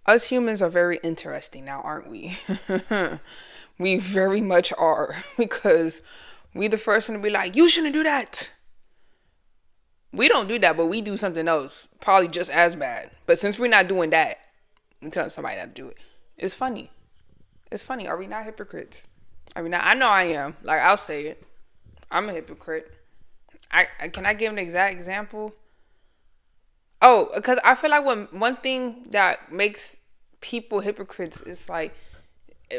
Us humans are very interesting now, aren't we? We very much are because we the first one to be like, you shouldn't do that. We don't do that, but we do something else, probably just as bad. But since we're not doing that, we're telling somebody not to do it. It's funny. It's funny. Are we not hypocrites? Are we not? I know I am. Like, I'll say it. I'm a hypocrite. Can I give an exact example? Oh, because I feel like one thing that makes people hypocrites is like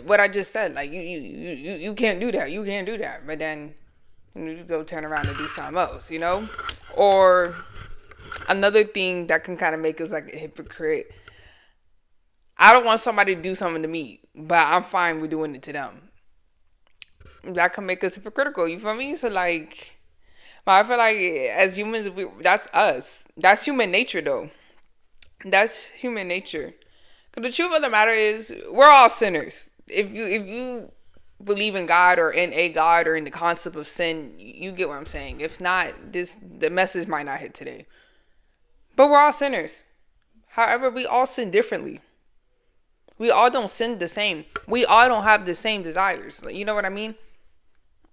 what I just said. Like you can't do that. You can't do that. But then you go turn around and do something else. Or another thing that can kind of make us like a hypocrite. I don't want somebody to do something to me, but I'm fine with doing it to them. That can make us hypocritical. You feel me? So like, but I feel like as humans, that's us. That's human nature, though. That's human nature. 'Cause the truth of the matter is, we're all sinners. If you believe in God or in a God or in the concept of sin, you get what I'm saying. If not, the message might not hit today. But we're all sinners. However, we all sin differently. We all don't sin the same. We all don't have the same desires. Like, you know what I mean?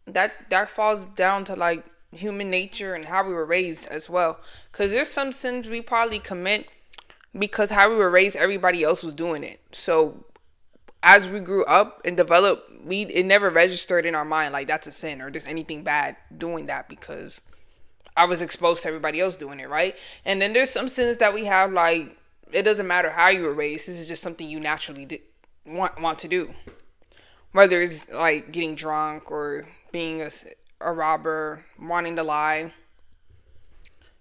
That falls down to like human nature and how we were raised as well. Because there's some sins we probably commit because how we were raised, everybody else was doing it. So as we grew up and developed, it never registered in our mind like that's a sin or there's anything bad doing that because I was exposed to everybody else doing it, right? And then there's some sins that we have like it doesn't matter how you were raised. This is just something you naturally want to do. Whether it's like getting drunk or being a robber, wanting to lie,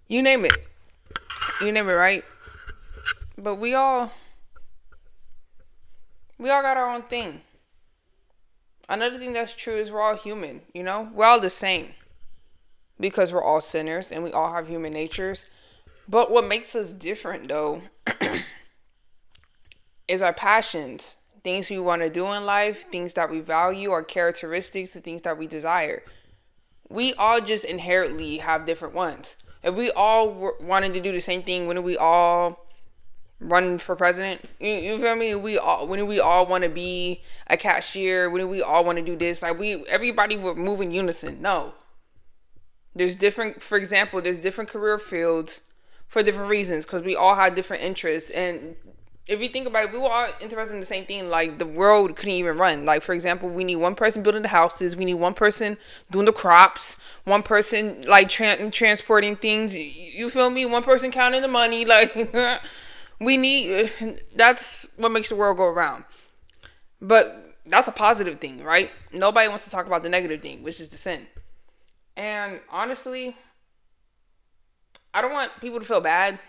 you name it. You name it, right? But we all got our own thing. Another thing that's true is we're all human, We're all the same because we're all sinners and we all have human natures. But what makes us different though is our passions, things we want to do in life, things that we value, our characteristics, the things that we desire. We all just inherently have different ones. If we all wanted to do the same thing, wouldn't we all run for president? You feel me? Wouldn't we all want to be a cashier? Wouldn't we all want to do this? Like everybody would move in unison. No, for example, there's different career fields for different reasons because we all have different interests. And if you think about it, we were all interested in the same thing. Like the world couldn't even run. Like for example, we need one person building the houses. We need one person doing the crops. One person like transporting things. You feel me? One person counting the money. Like we need. That's what makes the world go around. But that's a positive thing, right? Nobody wants to talk about the negative thing, which is the sin. And honestly, I don't want people to feel bad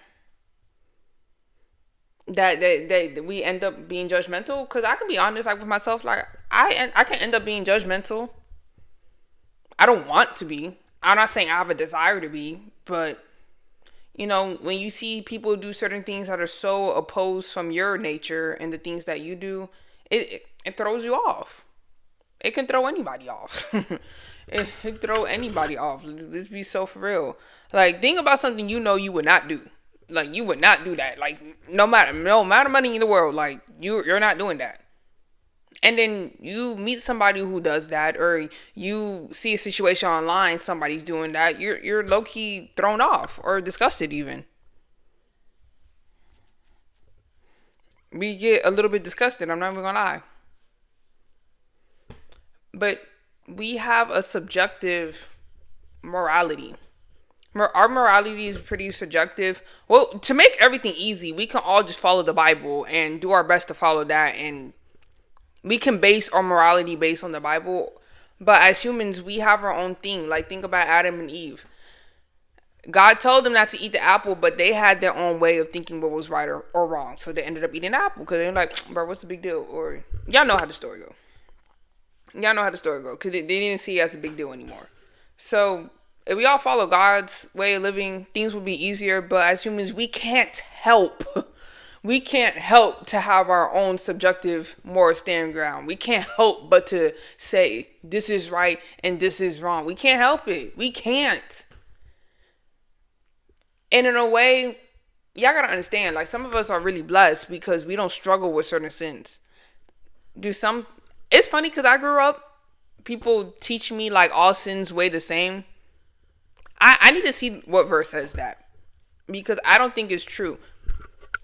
that we end up being judgmental, because I can be honest, like with myself, like I can end up being judgmental. I don't want to be. I'm not saying I have a desire to be, but when you see people do certain things that are so opposed from your nature and the things that you do, it throws you off. It can throw anybody off. It throw anybody off. Let's be so for real. Like, think about something you would not do. Like, you would not do that. Like, no matter money in the world, like you're not doing that. And then you meet somebody who does that, or you see a situation online, somebody's doing that. You're low key thrown off or disgusted even. We get a little bit disgusted. I'm not even gonna lie. But we have a subjective morality. Our morality is pretty subjective. Well, to make everything easy, we can all just follow the Bible and do our best to follow that, and we can base our morality based on the Bible. But as humans, we have our own thing. Like, think about Adam and Eve. God told them not to eat the apple, but they had their own way of thinking what was right or wrong. So they ended up eating the apple because they're like, bro, what's the big deal? Or y'all know how the story go. Y'all know how the story go because they didn't see it as a big deal anymore. So if we all follow God's way of living, things will be easier. But as humans, we can't help. We can't help to have our own subjective moral stand ground. We can't help but to say this is right and this is wrong. We can't help it. We can't. And in a way, y'all gotta understand, like, some of us are really blessed because we don't struggle with certain sins. Do some, it's funny because I grew up, people teach me like all sins weigh the same. I need to see what verse says that because I don't think it's true.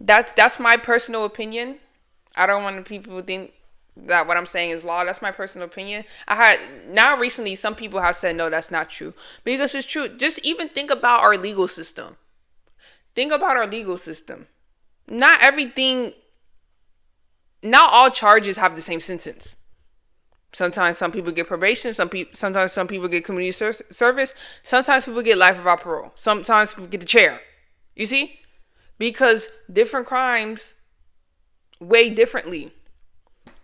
That's my personal opinion. I don't want people to think that what I'm saying is law. That's my personal opinion. I had now recently some people have said no, that's not true because it's true. Just even think about our legal system. Think about our legal system. Not everything, not all charges have the same sentence. Sometimes some people get probation. Sometimes some people get community service. Sometimes people get life without parole. Sometimes people get the chair. You see, because different crimes weigh differently.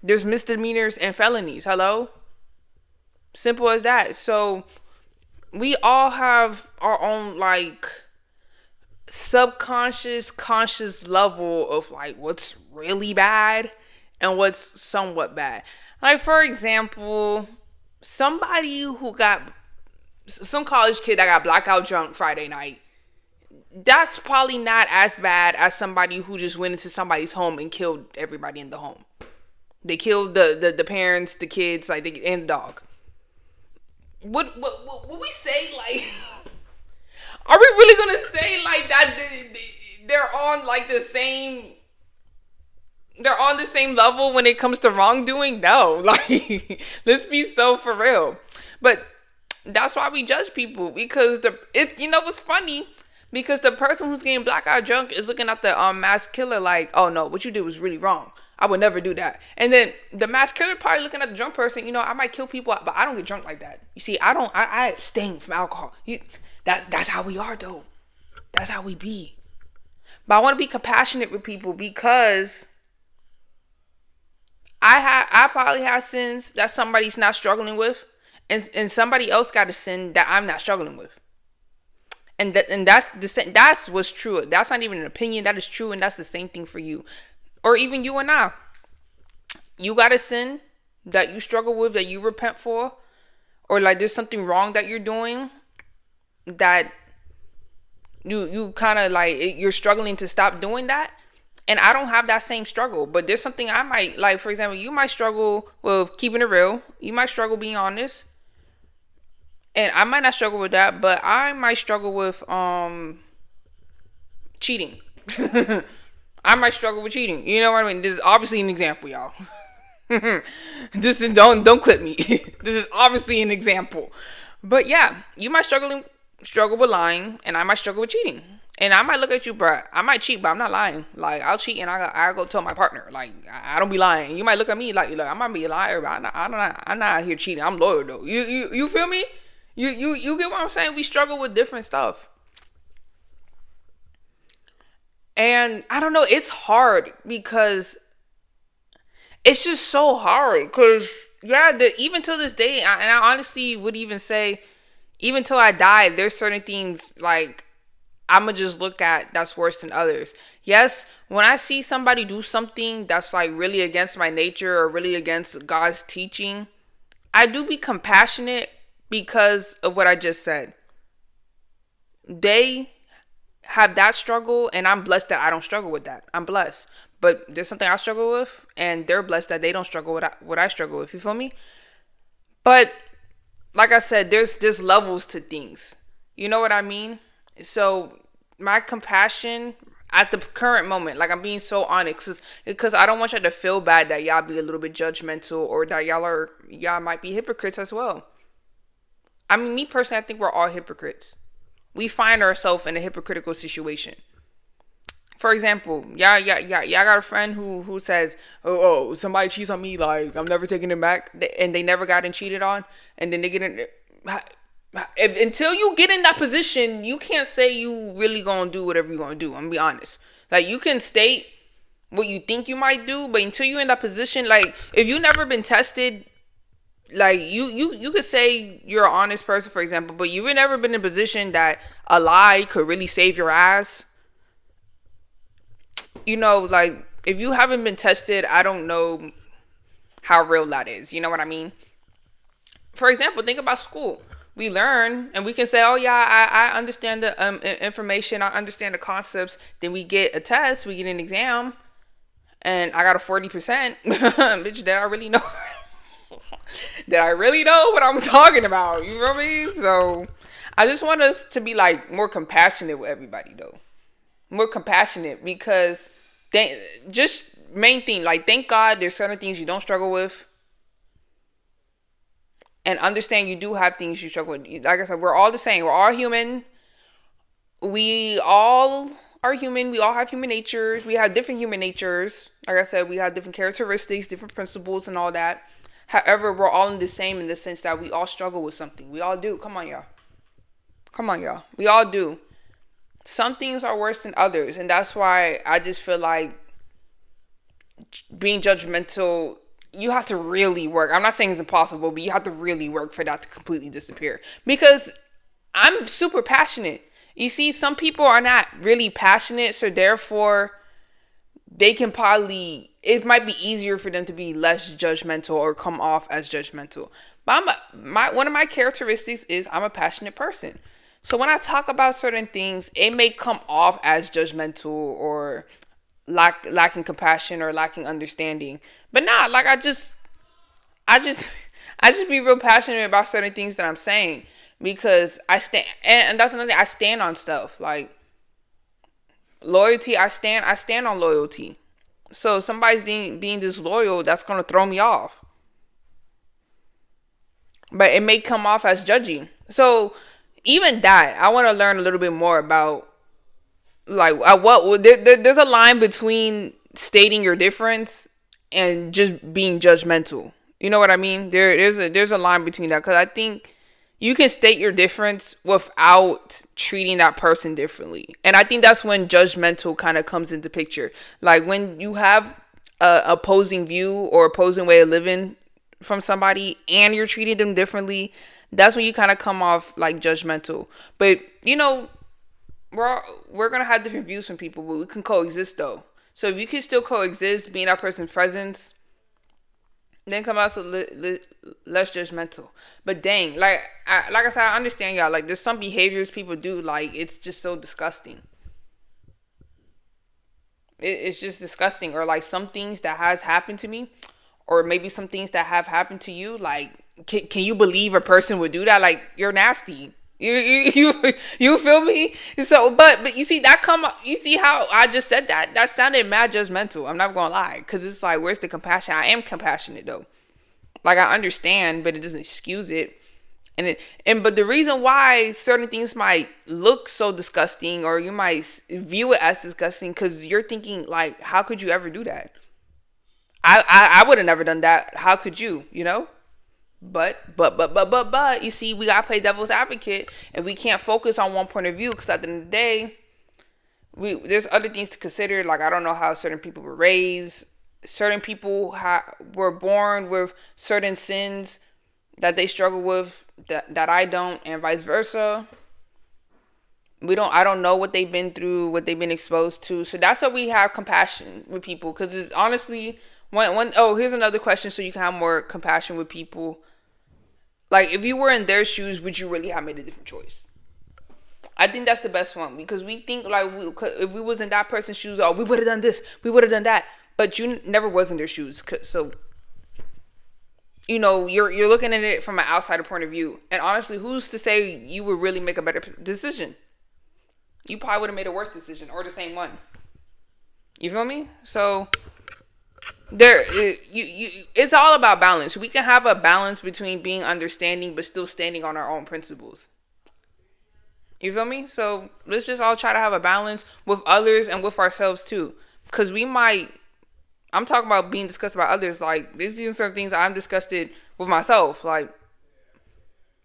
There's misdemeanors and felonies. Hello, simple as that. So we all have our own like subconscious, conscious level of like what's really bad and what's somewhat bad. Like, for example, somebody who got, some college kid that got blackout drunk Friday night, that's probably not as bad as somebody who just went into somebody's home and killed everybody in the home. They killed the parents, the kids, like, and the dog. What we say, like, are we really gonna say like that they're on like the same, they're on the same level when it comes to wrongdoing? No, like, let's be so for real. But that's why we judge people, because you know what's funny? Because the person who's getting blackout drunk is looking at the mass killer like, oh no, what you did was really wrong. I would never do that. And then the mass killer probably looking at the drunk person, you know, I might kill people, but I don't get drunk like that. You see, I abstain from alcohol. That's how we are though. That's how we be. But I want to be compassionate with people because I probably have sins that somebody's not struggling with, and somebody else got a sin that I'm not struggling with. And that's what's true. That's not even an opinion. That is true, and that's the same thing for you, or even you and I. You got a sin that you struggle with, that you repent for, or like there's something wrong that you're doing that you kind of like you're struggling to stop doing that. And I don't have that same struggle, but there's something I might like. For example, you might struggle with keeping it real. You might struggle being honest. And I might not struggle with that, but I might struggle with cheating. I might struggle with cheating. You know what I mean? This is obviously an example, y'all. This is don't clip me. This is obviously an example. But yeah, you might struggle with lying, and I might struggle with cheating. And I might look at you, bro. I might cheat, but I'm not lying. Like, I'll cheat and I go tell my partner. Like, I don't be lying. You might look at me like I might be a liar, but I'm not out here cheating. I'm loyal though. You feel me? You get what I'm saying? We struggle with different stuff. And I don't know, it's hard because it's just so hard. Because, yeah, even till this day, and I honestly would even say, even till I die, there's certain things like I'm going to just look at that's worse than others. Yes, when I see somebody do something that's like really against my nature or really against God's teaching, I do be compassionate because of what I just said. They have that struggle, and I'm blessed that I don't struggle with that. I'm blessed. But there's something I struggle with, and they're blessed that they don't struggle with what I struggle with. You feel me? But like I said, there's levels to things. You know what I mean? So my compassion at the current moment, like, I'm being so honest, because I don't want y'all to feel bad that y'all be a little bit judgmental, or that y'all might be hypocrites as well. I mean, me personally, I think we're all hypocrites. We find ourselves in a hypocritical situation. For example, y'all got a friend who says, oh, somebody cheats on me, like, I'm never taking it back, and they never got cheated on, and then they get in. Until you get in that position, you can't say you really gonna do whatever you're gonna do. I'm gonna be honest. Like, you can state what you think you might do, but until you're in that position, like, if you never been tested, like, you could say you're an honest person, for example, but you've never been in a position that a lie could really save your ass. You know, like, if you haven't been tested, I don't know how real that is. You know what I mean? For example, think about school. We learn and we can say, oh yeah, I understand the information, I understand the concepts. Then we get a test, we get an exam, and I got a 40%. Bitch, did I really know? Did I really know what I'm talking about? You feel me? So I just want us to be like more compassionate with everybody though. More compassionate because they just main thing, like thank God there's certain things you don't struggle with. And understand you do have things you struggle with. Like I said, we're all the same. We're all human. We all are human. We all have human natures. We have different human natures. Like I said, we have different characteristics, different principles, and all that. However, we're all in the same in the sense that we all struggle with something. We all do. Come on, y'all. Come on, y'all. We all do. Some things are worse than others. And that's why I just feel like being judgmental, you have to really work. I'm not saying it's impossible, but you have to really work for that to completely disappear. Because I'm super passionate. You see, some people are not really passionate, so therefore they can probably, it might be easier for them to be less judgmental or come off as judgmental. But one of my characteristics is I'm a passionate person. So when I talk about certain things, it may come off as judgmental or lacking compassion or lacking understanding. But nah, like I just I just be real passionate about certain things that I'm saying because I stand, and that's another thing, I stand on stuff like loyalty. I stand on loyalty. So if somebody's being disloyal, that's gonna throw me off. But it may come off as judgy. So even that, I want to learn a little bit more about like there's a line between stating your difference and just being judgmental. You know what I mean? There's a line between that because I think you can state your difference without treating that person differently, and I think that's when judgmental kind of comes into picture. Like when you have a opposing view or opposing way of living from somebody and you're treating them differently, that's when you kind of come off like judgmental. But you know, we're gonna have different views from people, but we can coexist though. So if you can still coexist, be in that person's presence, then come out less judgmental. But dang, like I said, I understand y'all. Like there's some behaviors people do, like it's just so disgusting. It's just disgusting. Or like some things that has happened to me, or maybe some things that have happened to you. Like, can you believe a person would do that? Like you're nasty. You feel me? So, but you see that come up. You see how I just said that? That sounded mad judgmental. I'm not gonna lie, because it's like, where's the compassion? I am compassionate though. Like I understand, but it doesn't excuse it. But the reason why certain things might look so disgusting, or you might view it as disgusting, because you're thinking like, how could you ever do that? I would have never done that. How could you? You know? But, you see, we gotta play devil's advocate, and we can't focus on one point of view, because at the end of the day, there's other things to consider. Like, I don't know how certain people were raised. Certain people were born with certain sins that they struggle with that I don't, and vice versa. I don't know what they've been through, what they've been exposed to. So that's why we have compassion with people, because it's honestly, here's another question, so you can have more compassion with people. Like, if you were in their shoes, would you really have made a different choice? I think that's the best one, because we think like if we was in that person's shoes, oh, we would have done this, we would have done that, but you never was in their shoes. So, you know, you're looking at it from an outsider point of view, and honestly, who's to say you would really make a better decision? You probably would have made a worse decision, or the same one. You feel me? So it's all about balance. We can have a balance between being understanding but still standing on our own principles. You feel me? So let's just all try to have a balance with others and with ourselves too, because I'm talking about being disgusted by others. Like, there's even certain things I'm disgusted with myself. Like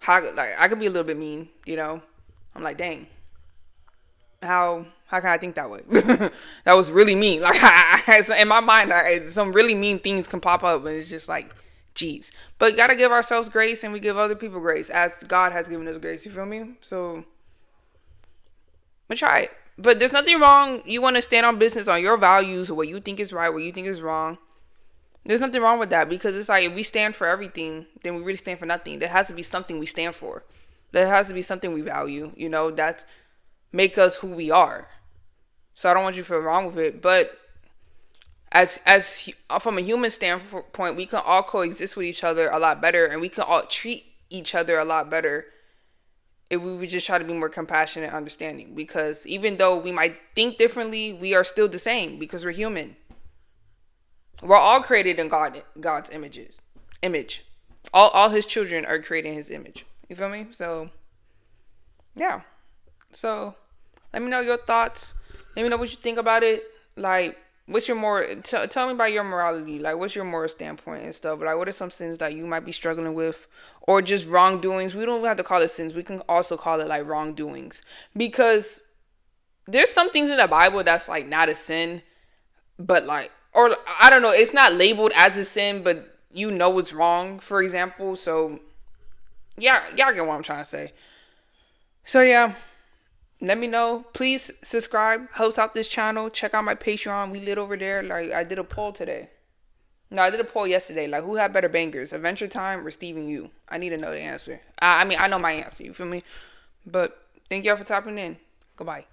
I could be a little bit mean, you know. I'm like, dang, how can I think that way? That was really mean. Like, in my mind, some really mean things can pop up, and it's just like, geez. But gotta give ourselves grace, and we give other people grace as God has given us grace. You feel me? So, but try it. But there's nothing wrong. You want to stand on business on your values, or what you think is right, what you think is wrong. There's nothing wrong with that, because it's like, if we stand for everything, then we really stand for nothing. There has to be something we stand for. There has to be something we value, that make us who we are. So I don't want you to feel wrong with it, but as from a human standpoint, we can all coexist with each other a lot better, and we can all treat each other a lot better if we would just try to be more compassionate and understanding. Because even though we might think differently, we are still the same because we're human. We're all created in God's image. All his children are created in his image. You feel me? So yeah. So let me know your thoughts. Let me know what you think about it. Like, what's your tell me about your morality. Like, what's your moral standpoint and stuff. Like, what are some sins that you might be struggling with, or just wrongdoings? We don't have to call it sins. We can also call it like wrongdoings, because there's some things in the Bible that's like not a sin, but like, or I don't know, it's not labeled as a sin, but it's wrong, for example. So yeah, y'all get what I'm trying to say. So yeah, let me know. Please subscribe. Helps out this channel. Check out my Patreon. We lit over there. Like, I did a poll today. No, I did a poll yesterday. Like, who had better bangers, Adventure Time or Steving You? I need to know the answer. I mean, I know my answer. You feel me? But thank y'all for tapping in. Goodbye.